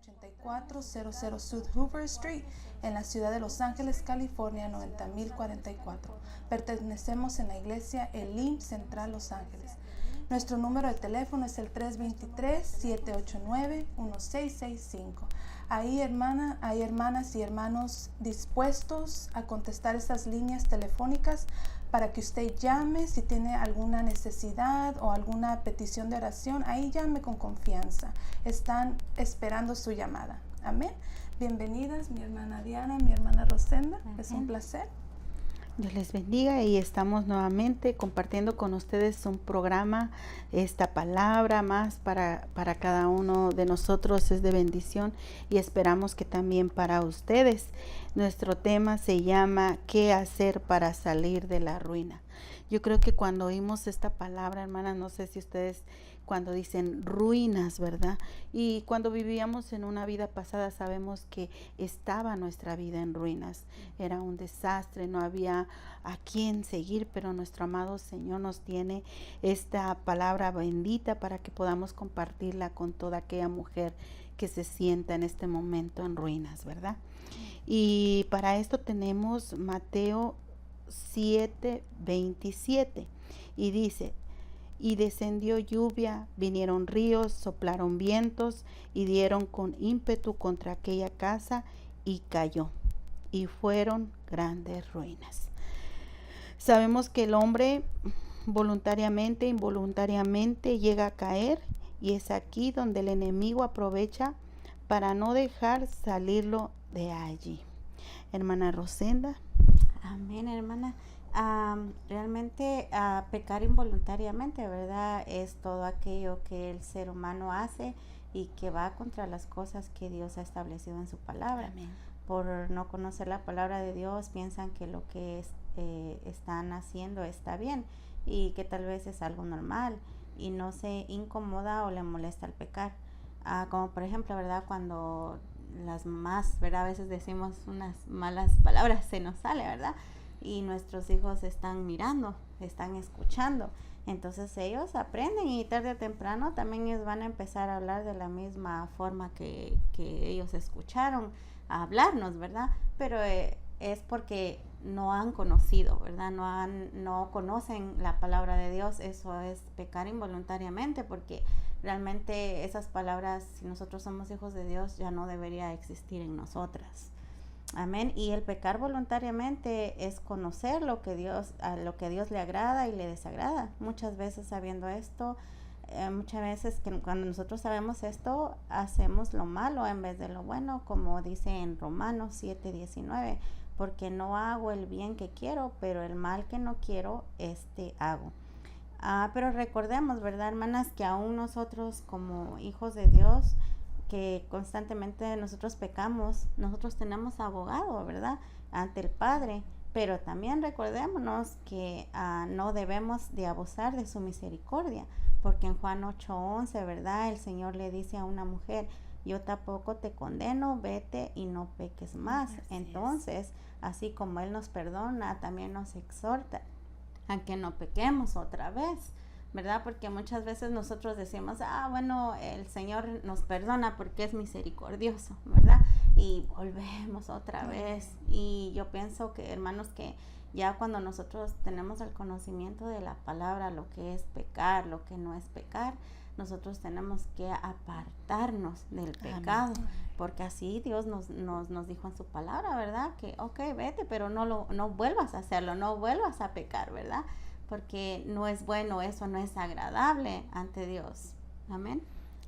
8400 South Hoover Street, en la ciudad de Los Ángeles, California, 90044. Pertenecemos en la iglesia Elim Central Los Ángeles. Nuestro número de teléfono es el 323-789-1665. Hay hermanas y hermanos dispuestos a contestar esas líneas telefónicas para que usted llame si tiene alguna necesidad o alguna petición de oración. Ahí llame con confianza. Están esperando su llamada. Amén. Bienvenidas, mi hermana Diana, mi hermana Rosenda. Amén. Es un placer. Dios les bendiga y estamos nuevamente compartiendo con ustedes un programa, esta palabra más para cada uno de nosotros es de bendición y esperamos que también para ustedes. Nuestro tema se llama ¿qué hacer para salir de la ruina? Yo creo que cuando oímos esta palabra, hermanas, no sé si ustedes cuando dicen ruinas, ¿verdad? Y cuando vivíamos en una vida pasada sabemos que estaba nuestra vida en ruinas. Era un desastre, no había a quién seguir, pero nuestro amado Señor nos tiene esta palabra bendita para que podamos compartirla con toda aquella mujer que se sienta en este momento en ruinas, ¿verdad? Y para esto tenemos Mateo 7:27 y dice: y descendió lluvia, vinieron ríos, soplaron vientos y dieron con ímpetu contra aquella casa y cayó, y fueron grandes ruinas. Sabemos que el hombre voluntariamente, involuntariamente llega a caer, y es aquí donde el enemigo aprovecha para no dejar salirlo de allí. Hermana Rosenda. Amén, hermana. Realmente pecar involuntariamente, ¿verdad? Es todo aquello que el ser humano hace y que va contra las cosas que Dios ha establecido en su palabra. Amén. Por no conocer la palabra de Dios, piensan que lo que están haciendo está bien y que tal vez es algo normal y no se incomoda o le molesta el pecar. Como por ejemplo, ¿verdad? Cuando las mamás, ¿verdad? A veces decimos unas malas palabras, se nos sale, ¿verdad? Y nuestros hijos están mirando, están escuchando. Entonces ellos aprenden y tarde o temprano también ellos van a empezar a hablar de la misma forma que ellos escucharon a hablarnos, ¿verdad? Pero es porque no han conocido, ¿verdad? No conocen la palabra de Dios. Eso es pecar involuntariamente, porque realmente esas palabras, si nosotros somos hijos de Dios, ya no debería existir en nosotras. Amén. Y el pecar voluntariamente es conocer lo que a Dios le agrada y le desagrada. Muchas veces sabiendo esto, muchas veces que cuando nosotros sabemos esto, hacemos lo malo en vez de lo bueno, como dice en Romanos 7:19, porque no hago el bien que quiero, pero el mal que no quiero, hago. Pero recordemos, ¿verdad, hermanas? Que aún nosotros como hijos de Dios, que constantemente nosotros pecamos, nosotros tenemos abogado, ¿verdad? Ante el Padre, pero también recordémonos que no debemos de abusar de su misericordia, porque en Juan 8:11, ¿verdad? El Señor le dice a una mujer: yo tampoco te condeno, vete y no peques más. Entonces, así como Él nos perdona, también nos exhorta a que no pequemos otra vez, ¿verdad? Porque muchas veces nosotros decimos, bueno, el Señor nos perdona porque es misericordioso, ¿verdad? Y volvemos otra vez. Y yo pienso que, hermanos, que ya cuando nosotros tenemos el conocimiento de la palabra, lo que es pecar, lo que no es pecar, nosotros tenemos que apartarnos del pecado. Amén. Porque así Dios nos dijo en su palabra, ¿verdad? Que, vete, pero no vuelvas a hacerlo, no vuelvas a pecar, ¿verdad? Porque no es bueno, eso no es agradable ante Dios. Amén.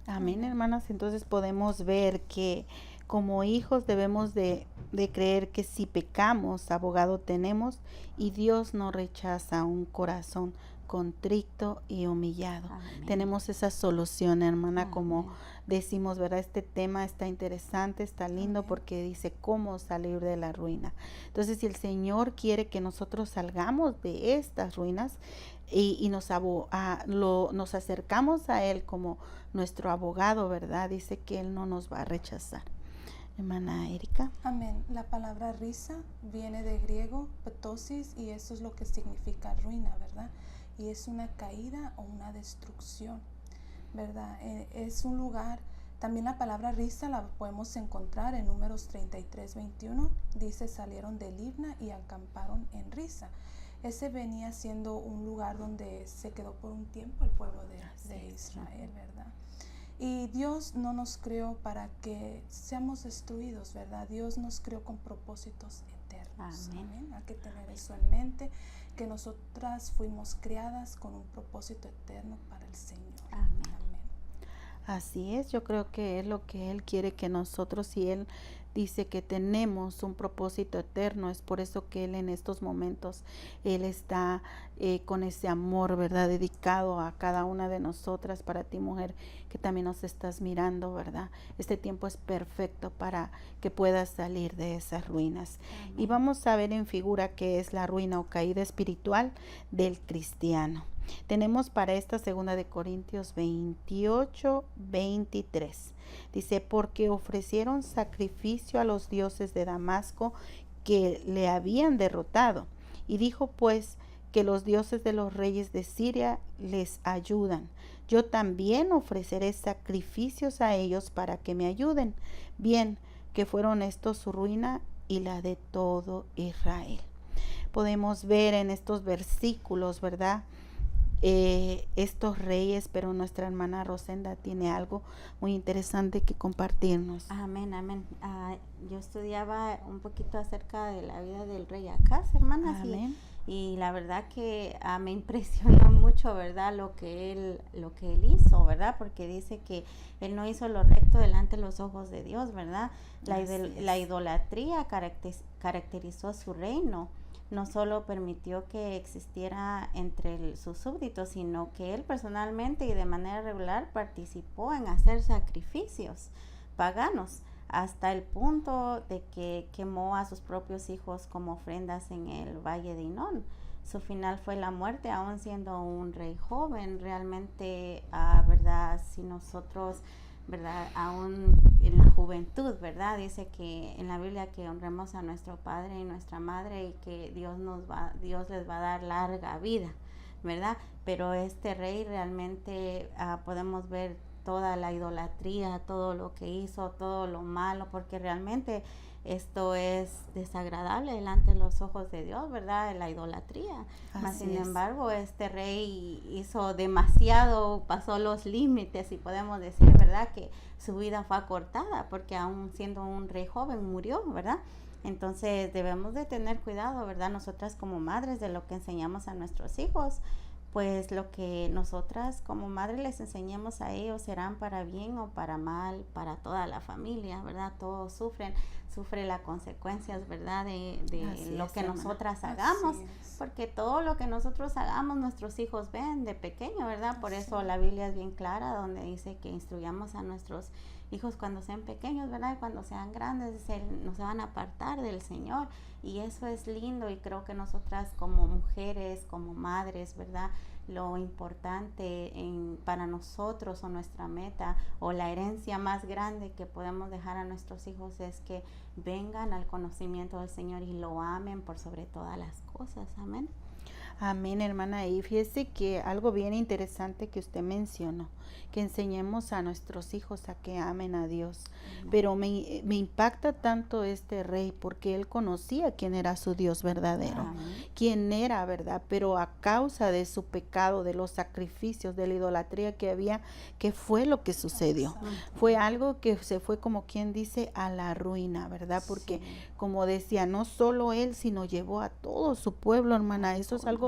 Amén, hermanas. Entonces podemos ver que como hijos debemos de creer que si pecamos, abogado tenemos, y Dios no rechaza un corazón contrito y humillado. Amén. Tenemos esa solución, hermana. Amén. Como decimos, ¿verdad? Este tema está interesante, está lindo. Amén. Porque dice cómo salir de la ruina. Entonces, si el Señor quiere que nosotros salgamos de estas ruinas y nos acercamos a Él como nuestro abogado, ¿verdad? Dice que Él no nos va a rechazar. Hermana Erika. Amén. La palabra risa viene de griego, ptosis, y eso es lo que significa ruina, ¿verdad? Y es una caída o una destrucción, ¿verdad? Es un lugar También la palabra Risa la podemos encontrar en Números 33:21. Dice, salieron de Libna y acamparon en Risa. Ese venía siendo un lugar donde se quedó por un tiempo el pueblo de Israel, ¿verdad? Y Dios no nos creó para que seamos destruidos, ¿verdad? Dios nos creó con propósitos eternos. Amén. Hay que tener eso en mente, que nosotras fuimos creadas con un propósito eterno para el Señor. Amén. Así es, yo creo que es lo que Él quiere que nosotros, si Él dice que tenemos un propósito eterno, es por eso que Él en estos momentos, Él está con ese amor, ¿verdad? Dedicado a cada una de nosotras, para ti mujer que también nos estás mirando, ¿verdad? Este tiempo es perfecto para que puedas salir de esas ruinas. Amén. Y vamos a ver en figura qué es la ruina o caída espiritual del cristiano. Tenemos para esta 2 de Corintios 28:23. Dice, porque ofrecieron sacrificio a los dioses de Damasco que le habían derrotado. Y dijo pues que los dioses de los reyes de Siria les ayudan. Yo también ofreceré sacrificios a ellos para que me ayuden. Bien, que fueron estos su ruina y la de todo Israel. Podemos ver en estos versículos, ¿verdad? Estos reyes, pero nuestra hermana Rosenda tiene algo muy interesante que compartirnos. Amén, amén. Yo estudiaba un poquito acerca de la vida del rey Acaz, hermanas, Amén. y la verdad que me impresionó mucho, ¿verdad? Lo que él hizo, ¿verdad? Porque dice que él no hizo lo recto delante de los ojos de Dios, ¿verdad? La idolatría caracterizó su reino. No solo permitió que existiera entre sus súbditos, sino que él personalmente y de manera regular participó en hacer sacrificios paganos, hasta el punto de que quemó a sus propios hijos como ofrendas en el valle de Hinón. Su final fue la muerte, aún siendo un rey joven. Realmente, ¿verdad? Si nosotros, ¿verdad? Aún en la juventud, ¿verdad? Dice que en la Biblia que honremos a nuestro padre y nuestra madre, y que Dios les va a dar larga vida, ¿verdad? Pero este rey realmente podemos ver toda la idolatría, todo lo que hizo, todo lo malo, porque realmente esto es desagradable delante de los ojos de Dios, ¿verdad? La idolatría. Mas, sin embargo, este rey hizo demasiado, pasó los límites, y podemos decir, ¿verdad?, que su vida fue acortada, porque aún siendo un rey joven murió, ¿verdad? Entonces debemos de tener cuidado, ¿verdad? Nosotras como madres, de lo que enseñamos a nuestros hijos, pues lo que nosotras como madres les enseñemos a ellos serán para bien o para mal, para toda la familia, ¿verdad? Todos sufre las consecuencias, ¿verdad? De lo que nosotras hagamos, porque todo lo que nosotros hagamos nuestros hijos ven de pequeño, ¿verdad? Por eso la Biblia es bien clara, donde dice que instruyamos a nuestros hijos cuando sean pequeños, ¿verdad? Y cuando sean grandes no se van a apartar del Señor, y eso es lindo. Y creo que nosotras como mujeres, como madres, ¿verdad?, lo importante para nosotros, o nuestra meta, o la herencia más grande que podemos dejar a nuestros hijos, es que vengan al conocimiento del Señor y lo amen por sobre todas las cosas. Amén. Amén, hermana. Y fíjese que algo bien interesante que usted mencionó, que enseñemos a nuestros hijos a que amen a Dios. Amén. Pero me impacta tanto este rey, porque él conocía quién era su Dios verdadero. Amén. Quién era, ¿verdad? Pero a causa de su pecado, de los sacrificios, de la idolatría que había, ¿qué fue lo que sucedió? Exacto. Fue algo que se fue, como quien dice, a la ruina, ¿verdad? Porque, como decía, no solo él, sino llevó a todo su pueblo, hermana. Eso es algo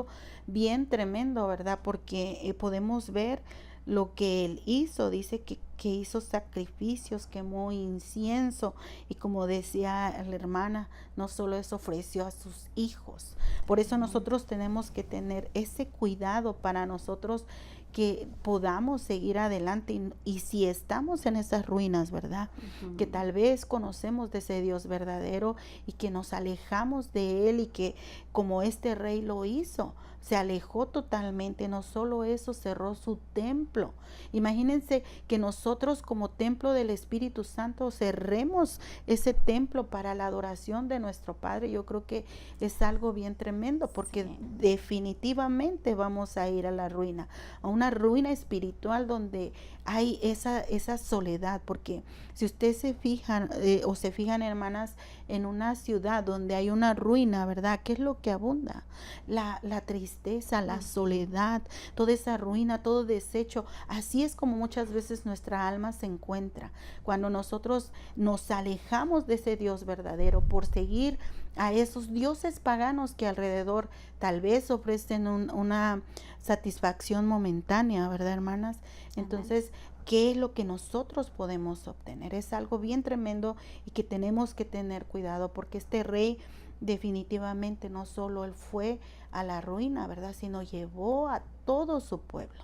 bien tremendo, ¿verdad? Porque podemos ver lo que él hizo. Dice que hizo sacrificios, quemó incienso, y como decía la hermana, no solo eso, ofreció a sus hijos. Por eso nosotros tenemos que tener ese cuidado para nosotros, que podamos seguir adelante, y si estamos en esas ruinas, ¿verdad? Que tal vez conocemos de ese Dios verdadero y que nos alejamos de él, y que como este rey lo hizo, se alejó totalmente. No solo eso, cerró su templo. Imagínense que nosotros como templo del Espíritu Santo cerremos ese templo para la adoración de nuestro Padre. Yo creo que es algo bien tremendo, porque Sí. definitivamente vamos a ir a la ruina, a una ruina espiritual donde hay esa soledad. Porque si ustedes se fijan o se fijan, hermanas, en una ciudad donde hay una ruina, ¿verdad? ¿Qué es lo que abunda? La tristeza, la soledad, toda esa ruina, todo desecho. Así es como muchas veces nuestra alma se encuentra cuando nosotros nos alejamos de ese Dios verdadero por seguir a esos dioses paganos que alrededor tal vez ofrecen una satisfacción momentánea, ¿verdad, hermanas? Entonces, ¿qué es lo que nosotros podemos obtener? Es algo bien tremendo y que tenemos que tener cuidado, porque este rey definitivamente no solo él fue a la ruina, ¿verdad? Sino llevó a todo su pueblo.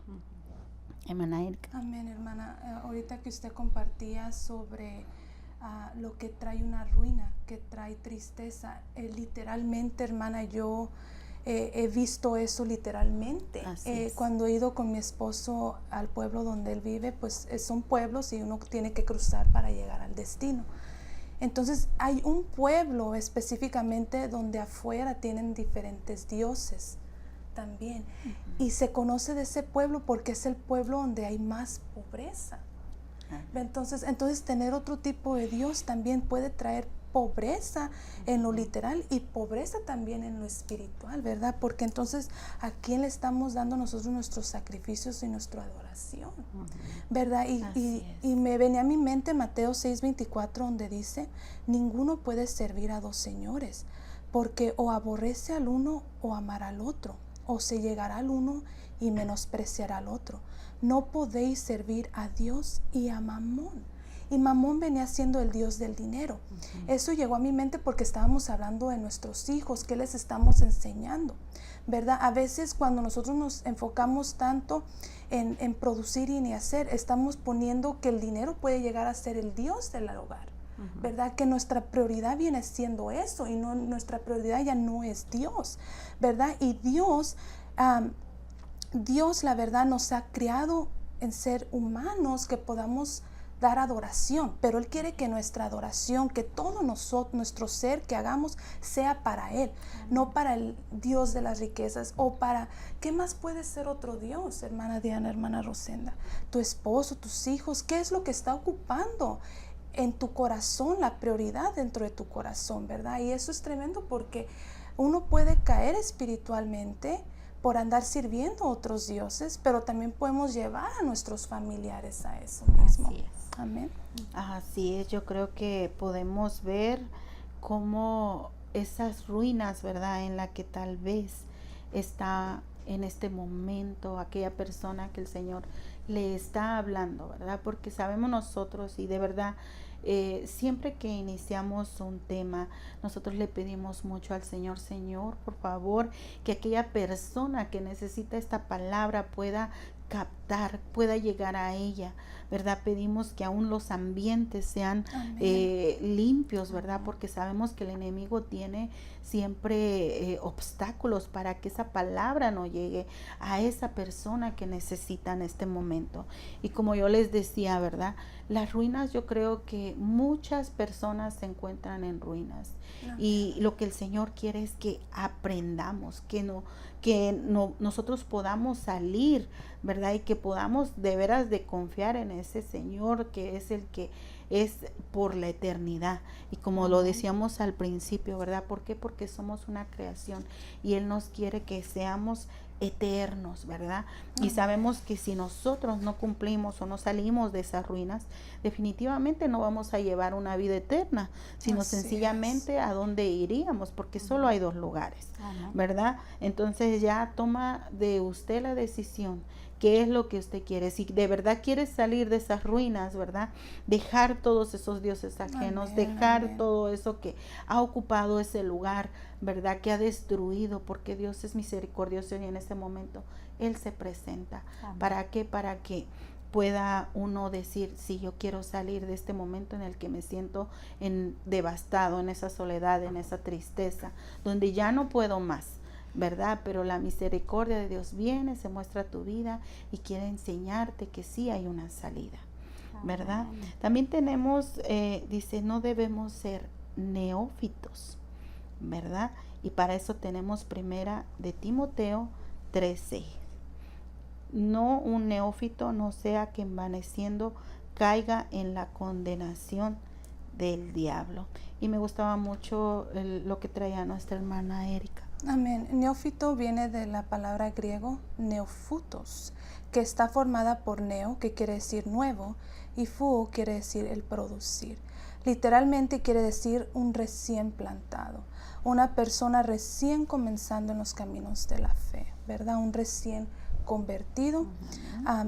Hermana Erika. Amén, hermana. Ahorita que usted compartía sobre lo que trae una ruina, que trae tristeza, literalmente, hermana, yo he visto eso literalmente. Cuando he ido con mi esposo al pueblo donde él vive, pues son pueblos y uno tiene que cruzar para llegar al destino. Entonces hay un pueblo específicamente donde afuera tienen diferentes dioses también. Y se conoce de ese pueblo porque es el pueblo donde hay más pobreza. Entonces tener otro tipo de Dios también puede traer pobreza en lo literal y pobreza también en lo espiritual, ¿verdad? Porque entonces, ¿a quién le estamos dando nosotros nuestros sacrificios y nuestra adoración? ¿Verdad? Y me venía a mi mente Mateo 6:24, donde dice: ninguno puede servir a dos señores, porque o aborrece al uno o amará al otro, o se llegará al uno y menospreciará al otro. No podéis servir a Dios y a Mamón. Y Mamón venía siendo el Dios del dinero. Eso llegó a mi mente porque estábamos hablando de nuestros hijos, qué les estamos enseñando, ¿verdad? A veces cuando nosotros nos enfocamos tanto en producir y ni hacer, estamos poniendo que el dinero puede llegar a ser el Dios del hogar, ¿verdad? Que nuestra prioridad viene siendo eso y no, nuestra prioridad ya no es Dios, ¿verdad? Y Dios, la verdad, nos ha creado en ser humanos que podamos dar adoración, pero Él quiere que nuestra adoración, que todo nuestro ser que hagamos sea para Él, no para el Dios de las riquezas o para, ¿qué más puede ser otro Dios, hermana Diana, hermana Rosenda? Tu esposo, tus hijos, ¿qué es lo que está ocupando en tu corazón, la prioridad dentro de tu corazón, ¿verdad? Y eso es tremendo porque uno puede caer espiritualmente por andar sirviendo a otros dioses, pero también podemos llevar a nuestros familiares a eso mismo. Así es. Amén. Así es, yo creo que podemos ver cómo esas ruinas, ¿verdad? En la que tal vez está en este momento aquella persona que el Señor le está hablando, ¿verdad? Porque sabemos nosotros y de verdad siempre que iniciamos un tema, nosotros le pedimos mucho al Señor: Señor, por favor, que aquella persona que necesita esta palabra pueda captar, pueda llegar a ella, ¿verdad? Pedimos que aún los ambientes sean limpios, ¿verdad? Porque sabemos que el enemigo tiene siempre obstáculos para que esa palabra no llegue a esa persona que necesita en este momento. Y como yo les decía, ¿verdad? Las ruinas, yo creo que muchas personas se encuentran en ruinas. Y lo que el Señor quiere es que aprendamos, que nosotros podamos salir, ¿verdad? Y que podamos de veras de confiar en ese Señor que es el que es por la eternidad. Y como lo decíamos al principio, ¿verdad? ¿Por qué? Porque somos una creación y Él nos quiere que seamos eternos, ¿verdad? Y sabemos que si nosotros no cumplimos o no salimos de esas ruinas, definitivamente no vamos a llevar una vida eterna, sino sencillamente a dónde iríamos, porque solo hay dos lugares, ¿verdad? Entonces ya toma de usted la decisión. ¿Qué es lo que usted quiere? Si de verdad quiere salir de esas ruinas, ¿verdad? Dejar todos esos dioses ajenos, dejar todo eso que ha ocupado ese lugar, ¿verdad? Que ha destruido, porque Dios es misericordioso y en este momento Él se presenta. ¿Para qué? Para que pueda uno decir: sí, yo quiero salir de este momento en el que me siento devastado, en esa soledad, en esa tristeza, donde ya no puedo más. ¿verdad? Pero la misericordia de Dios viene, se muestra tu vida y quiere enseñarte que sí hay una salida, ¿verdad? Amén. También tenemos, dice, no debemos ser neófitos, ¿verdad? Y para eso tenemos primera de Timoteo 13. No un neófito, no sea que envaneciendo caiga en la condenación del diablo. Y me gustaba mucho lo que traía nuestra hermana Erika. Amén. Neófito viene de la palabra griego neofutos, que está formada por neo, que quiere decir nuevo, y fuo quiere decir el producir. Literalmente quiere decir un recién plantado, una persona recién comenzando en los caminos de la fe, ¿verdad? Un recién convertido.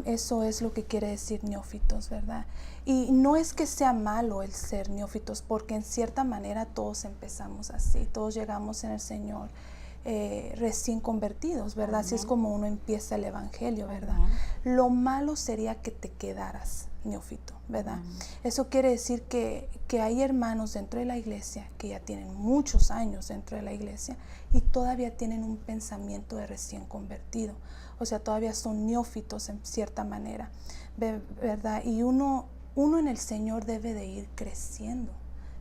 Eso es lo que quiere decir neófitos, ¿verdad? Y no es que sea malo el ser neófitos, porque en cierta manera todos empezamos así, todos llegamos en el Señor recién convertidos, ¿verdad? Así es como uno empieza el evangelio, ¿verdad? Lo malo sería que te quedaras neófito, ¿verdad? Eso quiere decir que hay hermanos dentro de la iglesia que ya tienen muchos años dentro de la iglesia y todavía tienen un pensamiento de recién convertido, o sea, todavía son neófitos en cierta manera, ¿verdad? Y uno en el Señor debe de ir creciendo,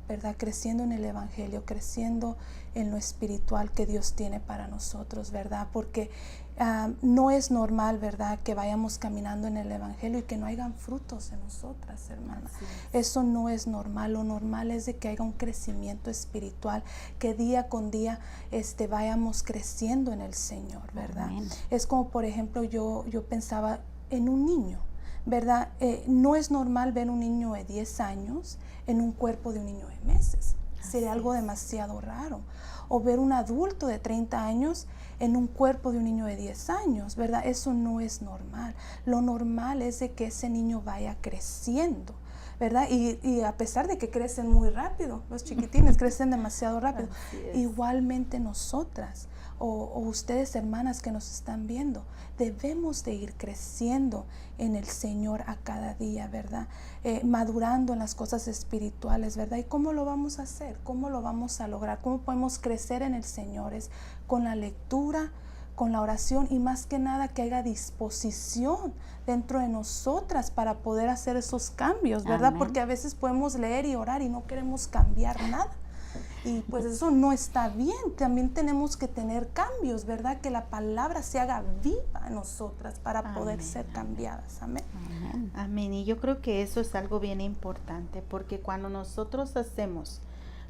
¿verdad? Creciendo en el evangelio, creciendo en lo espiritual que Dios tiene para nosotros, ¿verdad? Porque no es normal, ¿verdad?, que vayamos caminando en el evangelio y que no hayan frutos en nosotras, hermana. Eso no es normal. Lo normal es de que haya un crecimiento espiritual, que día con día vayamos creciendo en el Señor, ¿verdad? Amén. Es como, por ejemplo, yo pensaba en un niño, ¿verdad? No es normal ver un niño de 10 años en un cuerpo de un niño de meses. Sería algo demasiado raro. O ver un adulto de 30 años en un cuerpo de un niño de 10 años, ¿verdad? Eso no es normal. Lo normal es de que ese niño vaya creciendo, ¿verdad? Y a pesar de que crecen muy rápido, los chiquitines crecen demasiado rápido, igualmente nosotras o ustedes, hermanas que nos están viendo, debemos de ir creciendo en el Señor a cada día, ¿verdad? Madurando en las cosas espirituales, ¿verdad? ¿Y cómo lo vamos a hacer? ¿Cómo lo vamos a lograr? ¿Cómo podemos crecer en el Señor? Es con la lectura, con la oración y más que nada que haya disposición dentro de nosotras para poder hacer esos cambios, ¿verdad? Amén. Porque a veces podemos leer y orar y no queremos cambiar nada. Y pues eso no está bien. También tenemos que tener cambios, ¿verdad? Que la palabra se haga viva en nosotras para poder ser cambiadas. Amén. Amén. Y yo creo que eso es algo bien importante, porque cuando nosotros hacemos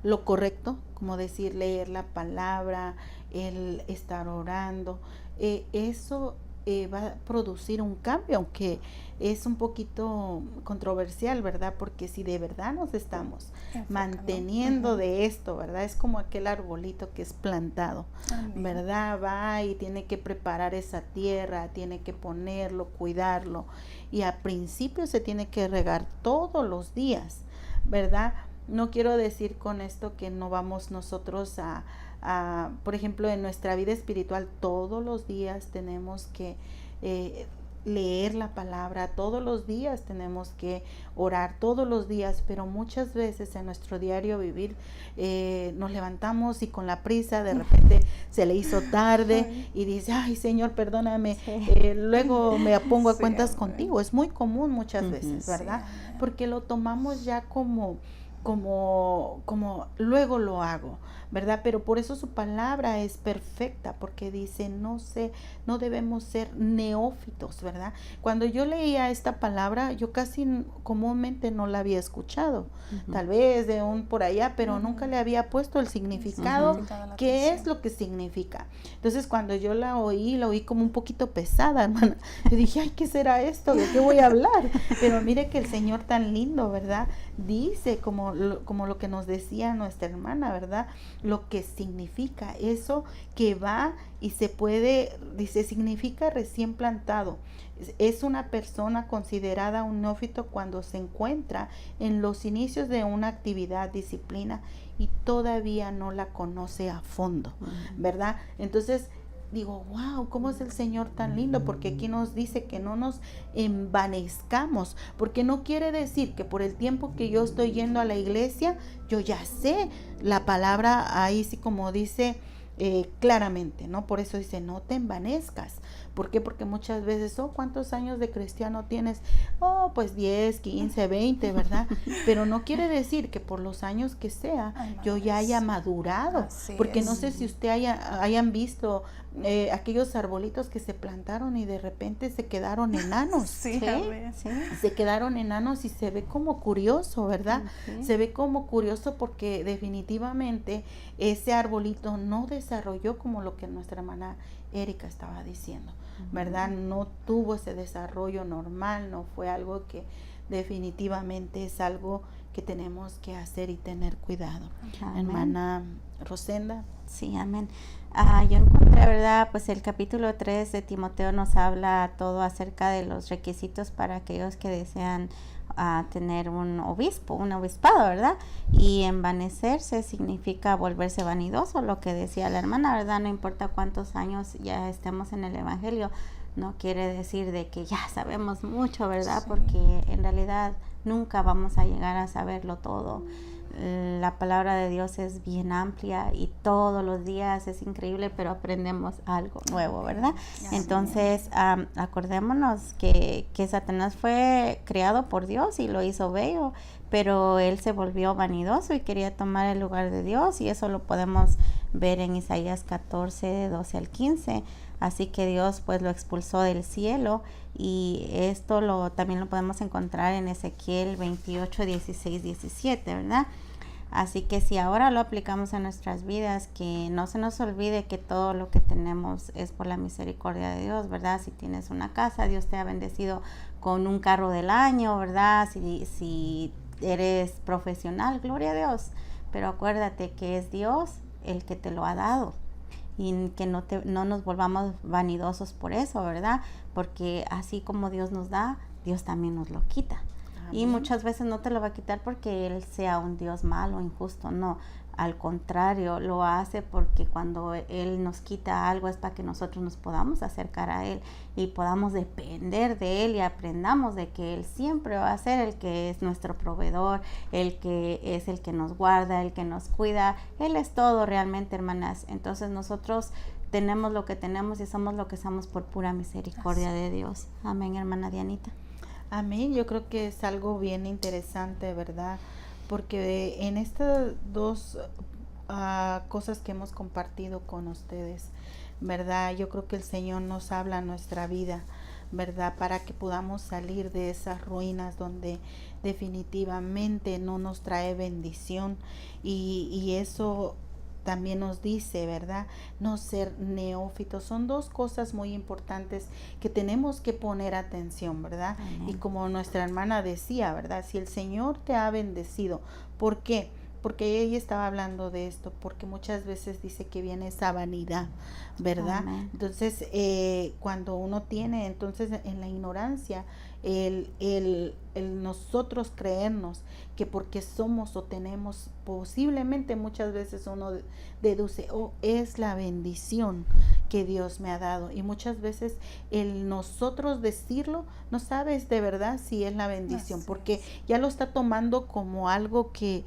lo correcto, como decir, leer la palabra, el estar orando, eso va a producir un cambio, aunque es un poquito controversial, ¿verdad? Porque si de verdad nos estamos manteniendo de esto, ¿verdad? Es como aquel arbolito que es plantado, ¿verdad? Va y tiene que preparar esa tierra, tiene que ponerlo, cuidarlo, y al principio se tiene que regar todos los días, ¿verdad? No quiero decir con esto que no vamos nosotros por ejemplo, en nuestra vida espiritual todos los días tenemos que leer la palabra, todos los días tenemos que orar, todos los días, pero muchas veces en nuestro diario vivir nos levantamos y con la prisa de repente se le hizo tarde y dice, ay Señor, perdóname, luego me pongo a cuentas contigo. Es muy común muchas veces, ¿verdad? Porque lo tomamos ya como luego lo hago, ¿verdad? Pero por eso su palabra es perfecta, porque dice, no debemos ser neófitos, ¿verdad? Cuando yo leía esta palabra, yo casi comúnmente no la había escuchado, tal vez de por allá, pero nunca le había puesto el significado, qué es lo que significa. Entonces, cuando yo la oí como un poquito pesada, hermana. Yo dije, ay, ¿qué será esto? ¿De qué voy a hablar? Pero mire que el Señor tan lindo, ¿verdad? Dice como lo que nos decía nuestra hermana, ¿verdad? Lo que significa eso que va y se puede, dice, significa recién plantado. Es una persona considerada un neófito cuando se encuentra en los inicios de una actividad, disciplina y todavía no la conoce a fondo, ¿verdad? Entonces, digo, wow, ¿cómo es el Señor tan lindo? Porque aquí nos dice que no nos envanezcamos, porque no quiere decir que por el tiempo que yo estoy yendo a la iglesia, yo ya sé la palabra ahí, sí, como dice claramente, ¿no? Por eso dice, no te envanezcas. ¿Por qué? Porque muchas veces, ¿cuántos años de cristiano tienes? Pues 10, 15, 20, ¿verdad? Pero no quiere decir que por los años que sea, yo ya haya madurado. Así Porque es. no sé si usted hayan visto aquellos arbolitos que se plantaron y de repente se quedaron enanos. Sí, Sí, a ver. sí. Se quedaron enanos y se ve como curioso, ¿verdad? Sí. Se ve como curioso porque definitivamente ese arbolito no desarrolló como lo que nuestra hermana Erika estaba diciendo, ¿verdad? No tuvo ese desarrollo normal, no fue algo que definitivamente es algo que tenemos que hacer y tener cuidado. Amén. Hermana Rosenda. Sí, amén. Yo encontré, ¿verdad? Pues el capítulo 3 de Timoteo nos habla todo acerca de los requisitos para aquellos que desean tener un obispado, ¿verdad? Y envanecerse significa volverse vanidoso, lo que decía la hermana, ¿verdad? No importa cuántos años ya estemos en el evangelio, no quiere decir de que ya sabemos mucho, ¿verdad? Sí. Porque en realidad nunca vamos a llegar a saberlo todo. La palabra de Dios es bien amplia y todos los días es increíble, pero aprendemos algo nuevo, ¿verdad? Entonces, acordémonos que Satanás fue creado por Dios y lo hizo bello, pero él se volvió vanidoso y quería tomar el lugar de Dios, y eso lo podemos ver en Isaías 14, 12 al 15. Así que Dios pues lo expulsó del cielo, y esto también lo podemos encontrar en Ezequiel 28, 16, 17, ¿verdad? Así que si ahora lo aplicamos a nuestras vidas, que no se nos olvide que todo lo que tenemos es por la misericordia de Dios, ¿verdad? Si tienes una casa, Dios te ha bendecido con un carro del año, ¿verdad? Si eres profesional, gloria a Dios. Pero acuérdate que es Dios el que te lo ha dado. Y que no nos volvamos vanidosos por eso, ¿verdad? Porque así como Dios nos da, Dios también nos lo quita. Amén. Y muchas veces no te lo va a quitar porque Él sea un Dios malo, injusto, no. Al contrario, lo hace porque cuando Él nos quita algo es para que nosotros nos podamos acercar a Él y podamos depender de Él, y aprendamos de que Él siempre va a ser el que es nuestro proveedor, el que es el que nos guarda, el que nos cuida. Él es todo realmente, hermanas. Entonces nosotros tenemos lo que tenemos y somos lo que somos por pura misericordia de Dios. Amén, hermana Dianita. Amén. Yo creo que es algo bien interesante, ¿verdad? Porque en estas dos cosas que hemos compartido con ustedes, ¿verdad? Yo creo que el Señor nos habla en nuestra vida, ¿verdad? Para que podamos salir de esas ruinas donde definitivamente no nos trae bendición, y eso también nos dice, ¿verdad? No ser neófitos. Son dos cosas muy importantes que tenemos que poner atención, ¿verdad? Amén. Y como nuestra hermana decía, ¿verdad? Si el Señor te ha bendecido, ¿por qué? Porque ella estaba hablando de esto, porque muchas veces dice que viene esa vanidad, ¿verdad? Amén. Entonces, cuando uno tiene, entonces en la ignorancia, el nosotros creernos que porque somos o tenemos, posiblemente muchas veces uno deduce, es la bendición que Dios me ha dado, y muchas veces el nosotros decirlo, no sabes de verdad si es la bendición, porque ya lo está tomando como algo que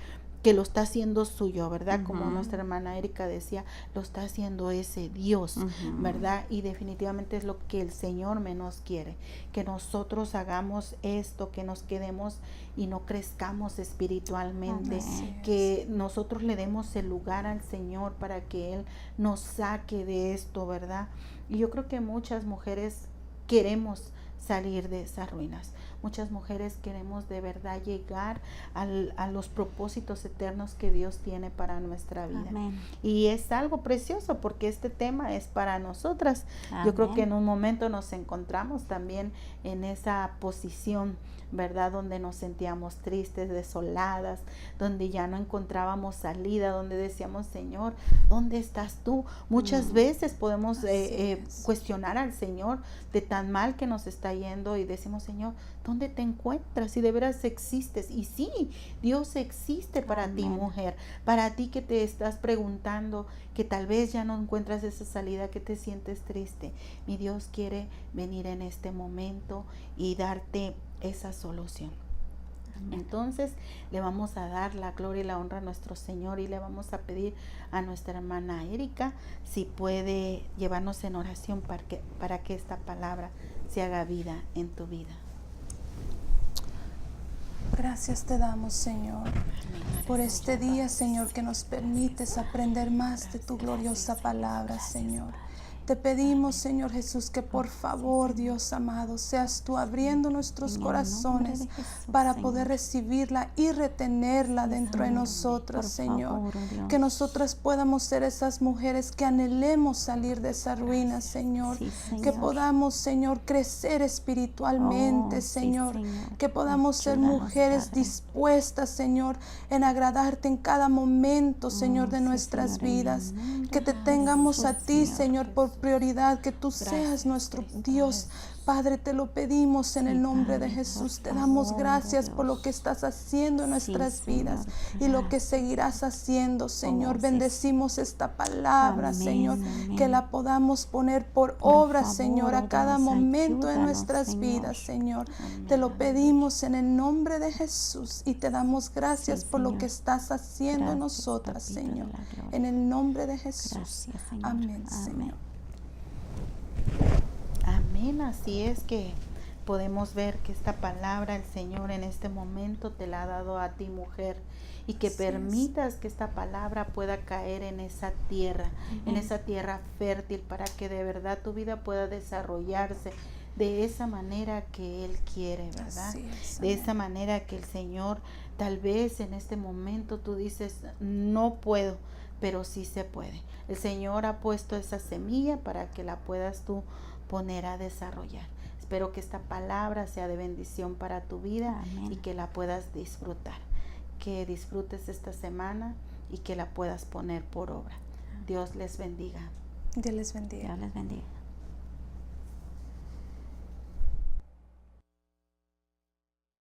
lo está haciendo suyo, ¿verdad? Como nuestra hermana Erika decía, lo está haciendo ese Dios, ¿verdad? Y definitivamente es lo que el Señor menos quiere, que nosotros hagamos esto, que nos quedemos y no crezcamos espiritualmente, que nosotros le demos el lugar al Señor para que Él nos saque de esto, ¿verdad? Y yo creo que muchas mujeres queremos salir de esas ruinas. Muchas mujeres queremos de verdad llegar a los propósitos eternos que Dios tiene para nuestra vida. Amén. Y es algo precioso porque este tema es para nosotras. Amén. Yo creo que en un momento nos encontramos también en esa posición, ¿verdad? Donde nos sentíamos tristes, desoladas, donde ya no encontrábamos salida, donde decíamos, Señor, ¿dónde estás tú? Muchas veces podemos cuestionar al Señor de tan mal que nos está yendo, y decimos, Señor, ¿dónde te encuentras? Si de veras existes. Y sí, Dios existe para ti, mujer, para ti que te estás preguntando, que tal vez ya no encuentras esa salida, que te sientes triste. Mi Dios quiere venir en este momento y darte esa solución. Entonces le vamos a dar la gloria y la honra a nuestro Señor y le vamos a pedir a nuestra hermana Erika si puede llevarnos en oración para que esta palabra se haga vida en tu vida. Gracias te damos, Señor, por este día, Señor, que nos permites aprender más de tu gloriosa palabra, Señor. Te pedimos, Señor Jesús, que por favor, Dios amado, seas tú abriendo nuestros corazones para poder recibirla y retenerla dentro de nosotros, Señor. Que nosotras podamos ser esas mujeres que anhelemos salir de esa ruina, Señor. Que podamos, Señor, crecer espiritualmente, Señor. Que podamos ser mujeres dispuestas, Señor, en agradarte en cada momento, Señor, de nuestras vidas. Que te tengamos a ti, Señor, por prioridad, que tú seas nuestro Dios. Padre, te lo pedimos en el nombre de Jesús. Te damos gracias por lo que estás haciendo en nuestras vidas y lo que seguirás haciendo, Señor. Bendecimos esta palabra, Señor, que la podamos poner por obra, Señor, a cada momento de nuestras vidas, Señor. Te lo pedimos en el nombre de Jesús y te damos gracias por lo que estás haciendo en nosotras, Señor. En el nombre de Jesús. Amén, Señor. Amén, así es que podemos ver que esta palabra el Señor en este momento te la ha dado a ti, mujer, y que permitas que esta palabra pueda caer en esa tierra, en esa tierra fértil, para que de verdad tu vida pueda desarrollarse de esa manera que Él quiere, ¿verdad? De esa manera que el Señor, tal vez en este momento tú dices, no puedo, pero sí se puede. El Señor ha puesto esa semilla para que la puedas tú poner a desarrollar. Espero que esta palabra sea de bendición para tu vida. Amén. Y que la puedas disfrutar. Que disfrutes esta semana y que la puedas poner por obra. Dios les bendiga. Dios les bendiga. Dios les bendiga.